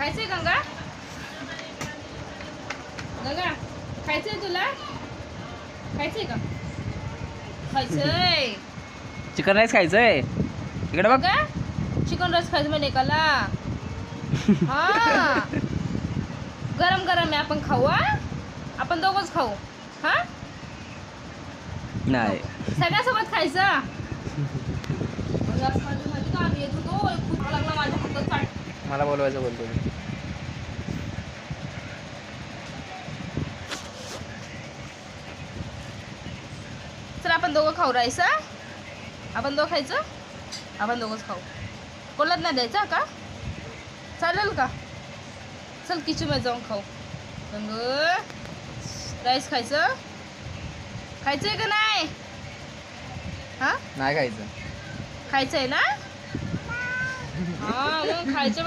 खायचंय गंगा? गंगा खायचंय तुला? खायचंय का? खायचंय चिकन राईस खायचंय. इकडे बघ. चिकन राईस खायचं म्हणजे एकाला. हा गरम गरम आहे, आपण खाऊ. आपण दोघंच खाऊ. हा नाही सगळ्यासोबत खायचं. येत होतो खूप लागला माझ्या हातात चाट. मला बोलवायचं बोलतो मी. चल आपण दोघं खाऊ राईस. आपण दोघं खायचं. आपण दोघंच खाऊ. कोणाला नाही द्यायचा का? चालेल का? चल किचन मध्ये जाऊन खाऊ. राईस खायचं. खायचंय का नाही? हा नाही खायचं. खायचंय ना? हा मग खायचं.